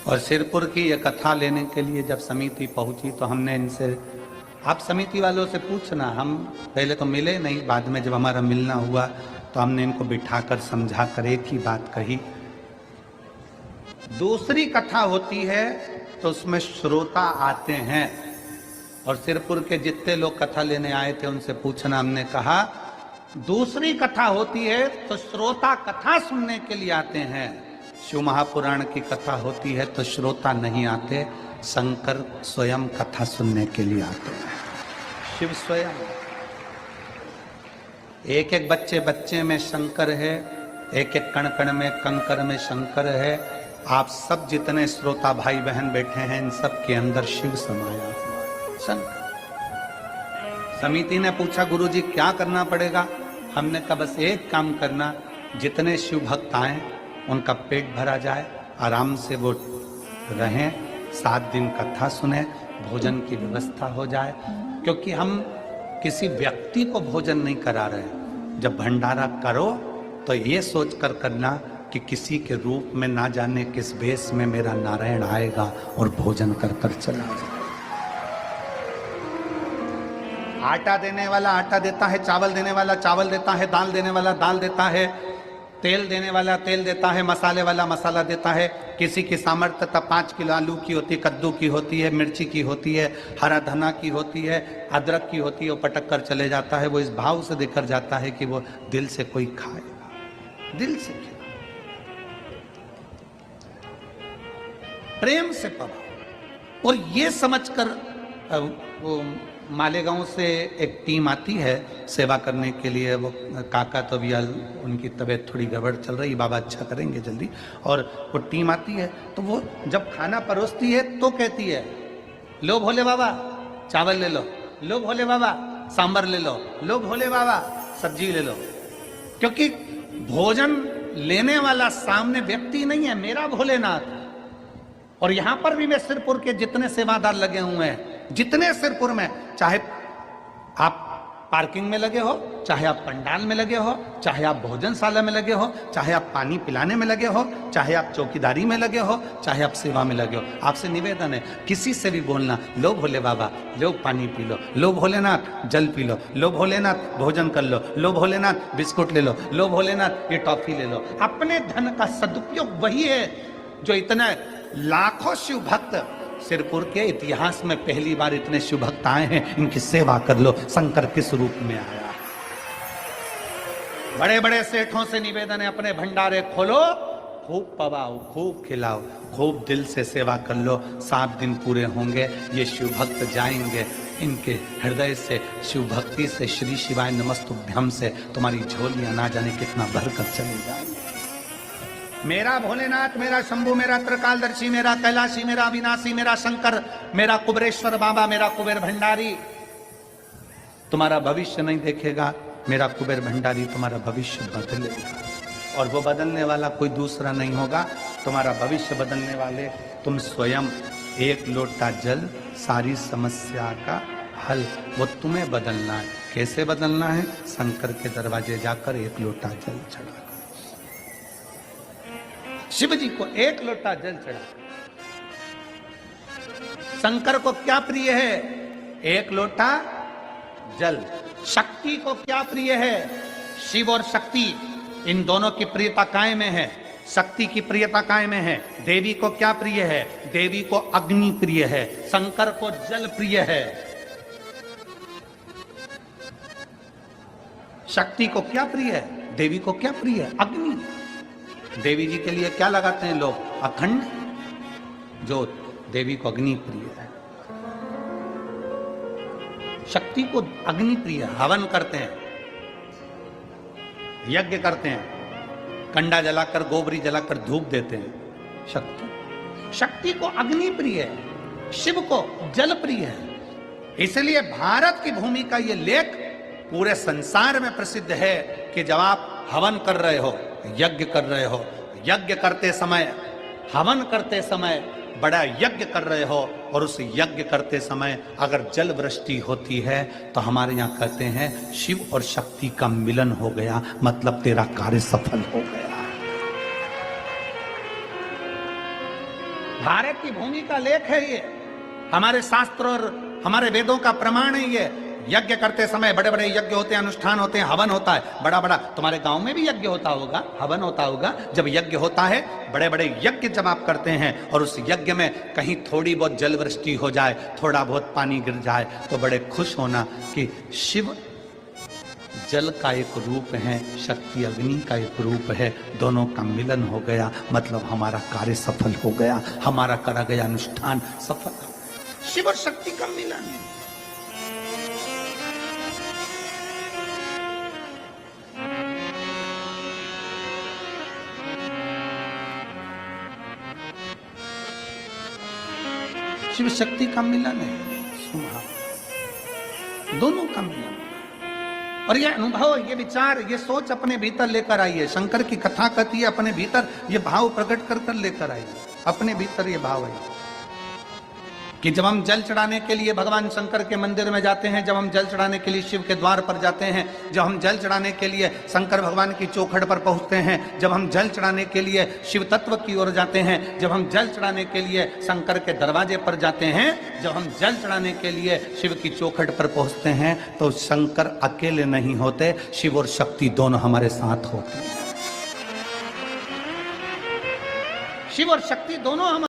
और सिरपुर की ये कथा लेने के लिए जब समिति पहुंची तो हमने इनसे, आप समिति वालों से पूछना, हम पहले तो मिले नहीं, बाद में जब हमारा मिलना हुआ तो हमने इनको बिठाकर समझा कर एक ही बात कही। दूसरी कथा होती है तो उसमें श्रोता आते हैं, और सिरपुर के जितने लोग कथा लेने आए थे उनसे पूछना, हमने कहा दूसरी कथा होती है तो श्रोता कथा सुनने के लिए आते हैं, शिव महापुराण की कथा होती है तो श्रोता नहीं आते, शंकर स्वयं कथा सुनने के लिए आते हैं। शिव स्वयं, एक एक बच्चे बच्चे में शंकर है, एक एक कण कण में कंकर में शंकर है। आप सब जितने श्रोता भाई बहन बैठे हैं इन सब के अंदर शिव समाया हुआ शंकर। समिति ने पूछा गुरुजी क्या करना पड़ेगा? हमने कहा बस एक काम करना, जितने शिव भक्त आए उनका पेट भरा जाए, आराम से वो रहें, 7 दिन कथा सुने, भोजन की व्यवस्था हो जाए, क्योंकि हम किसी व्यक्ति को भोजन नहीं करा रहे। जब भंडारा करो तो ये सोचकर करना कि किसी के रूप में ना जाने किस भेष में मेरा नारायण आएगा और भोजन कर कर चला जाए। आटा देने वाला आटा देता है, चावल देने वाला चावल देता है, दाल देने वाला दाल देता है, तेल देने वाला तेल देता है, मसाले वाला मसाला देता है। किसी की सामर्थ्यता 5 किलो आलू की होती है, कद्दू की होती है, मिर्ची की होती है, हरा धना की होती है, अदरक की होती है, वो पटक कर चले जाता है। वो इस भाव से देकर जाता है कि वो दिल से कोई खाएगा, दिल से खिला, प्रेम से पवा। और ये समझकर वो मालेगांव से एक टीम आती है सेवा करने के लिए। वो काका तो भी उनकी तबीयत थोड़ी गड़बड़ चल रही, बाबा अच्छा करेंगे जल्दी। और वो टीम आती है तो वो जब खाना परोसती है तो कहती है, लो भोले बाबा चावल ले लो, लो भोले बाबा सांबर ले लो, लो भोले बाबा सब्जी ले लो। क्योंकि भोजन लेने वाला सामने व्यक्ति नहीं है, मेरा भोलेनाथ। और यहां पर भी मैं सिरपुर के जितने सेवादार लगे हुए हैं, जितने सिरपुर में, चाहे आप पार्किंग में लगे हो, चाहे आप पंडाल में लगे हो, चाहे आप भोजनशाला में लगे हो, चाहे आप पानी पिलाने में लगे हो, चाहे आप चौकीदारी में लगे हो, चाहे आप सेवा में लगे हो, आपसे निवेदन है किसी से भी बोलना, लो भोले बाबा लो पानी पी लो, लो भोलेनाथ जल पी लो, लो भोलेनाथ भोजन कर लो, लो भोलेनाथ बिस्कुट ले लो, लो भोलेनाथ ये टॉफी ले लो। अपने धन का सदुपयोग वही है जो इतना लाखों शिव भक्त, सिरपुर के इतिहास में पहली बार इतने शिव भक्त आए हैं, इनकी सेवा कर लो। शंकर किस रूप में आया? बड़े बड़े सेठों से निवेदन है, अपने भंडारे खोलो, खूब पवाओ, खूब खिलाओ, खूब दिल से सेवा कर लो। 7 दिन पूरे होंगे, ये शिव भक्त जाएंगे, इनके हृदय से शिव भक्ति से श्री शिवाय नमस्तुभ्यम से तुम्हारी झोलियां ना जाने कितना भर कर चले जाएंगे। मेरा भोलेनाथ, मेरा शंभू, मेरा त्रिकालदर्शी, मेरा कैलाशी, मेरा अविनाशी, मेरा शंकर, मेरा कुबेरेश्वर बाबा, मेरा कुबेर भंडारी तुम्हारा भविष्य नहीं देखेगा। मेरा कुबेर भंडारी तुम्हारा भविष्य बदलेगा, और वो बदलने वाला कोई दूसरा नहीं होगा। तुम्हारा भविष्य बदलने वाले तुम स्वयं। एक लोटा जल सारी समस्या का हल, वो तुम्हें बदलना है। कैसे बदलना है? शंकर के दरवाजे जाकर एक लोटा जल चढ़ा, शिव जी को एक लोटा जल चढ़ा। शंकर को क्या प्रिय है? एक लोटा जल। शक्ति को क्या प्रिय है? शिव और शक्ति इन दोनों की प्रियता काय में है? शक्ति की प्रियता काय में है? देवी को क्या प्रिय है? देवी को अग्नि प्रिय है, शंकर को जल प्रिय है। शक्ति को क्या प्रिय है? देवी को क्या प्रिय है? अग्नि। देवी जी के लिए क्या लगाते हैं लोग? अखंड ज्योत। देवी को अग्नि प्रिय है, शक्ति को अग्नि प्रिय है। हवन करते हैं, यज्ञ करते हैं, कंडा जलाकर गोबरी जलाकर धूप देते हैं। शक्ति को अग्नि प्रिय है, शिव को जल प्रिय है। इसलिए भारत की भूमि का यह लेख पूरे संसार में प्रसिद्ध है कि जब आप हवन कर रहे हो, यज्ञ कर रहे हो, यज्ञ करते समय, हवन करते समय बड़ा यज्ञ कर रहे हो, और उस यज्ञ करते समय अगर जल वृष्टि होती है तो हमारे यहाँ कहते हैं शिव और शक्ति का मिलन हो गया, मतलब तेरा कार्य सफल हो गया। भारत की भूमि का लेख है ये, हमारे शास्त्र और हमारे वेदों का प्रमाण है ये। यज्ञ करते समय बड़े बड़े यज्ञ होते हैं, अनुष्ठान होते हैं, हवन होता है बड़ा बड़ा। तुम्हारे गांव में भी यज्ञ होता होगा, हवन होता होगा। जब यज्ञ होता है, बड़े बड़े यज्ञ जब आप करते हैं और उस यज्ञ में कहीं थोड़ी बहुत जल वृष्टि हो जाए, थोड़ा बहुत पानी गिर जाए, तो बड़े खुश होना कि शिव जल का एक रूप है, शक्ति अग्नि का एक रूप है, दोनों का मिलन हो गया, मतलब हमारा कार्य सफल हो गया, हमारा करा गया अनुष्ठान सफल हो गया। शिव और शक्ति का मिलन है। शिव शक्ति का मिलन है, दोनों का मिलन। और ये अनुभव, ये विचार, ये सोच अपने भीतर लेकर आइए। शंकर की कथा कहती है अपने भीतर ये भाव प्रकट कर कर लेकर आइए। अपने भीतर ये भाव है कि जब हम जल चढ़ाने के लिए भगवान शंकर के मंदिर में जाते हैं, जब हम जल चढ़ाने के लिए शिव के द्वार पर जाते हैं, जब हम जल चढ़ाने के लिए शंकर भगवान की चौखट पर पहुंचते हैं, जब हम जल चढ़ाने के लिए शिव तत्व की ओर जाते हैं, जब हम जल चढ़ाने के लिए शंकर के दरवाजे पर जाते हैं, जब हम जल चढ़ाने के लिए शिव की चौखट पर पहुंचते हैं, तो शंकर अकेले नहीं होते, शिव और शक्ति दोनों हमारे साथ होते हैं। शिव और शक्ति दोनों हम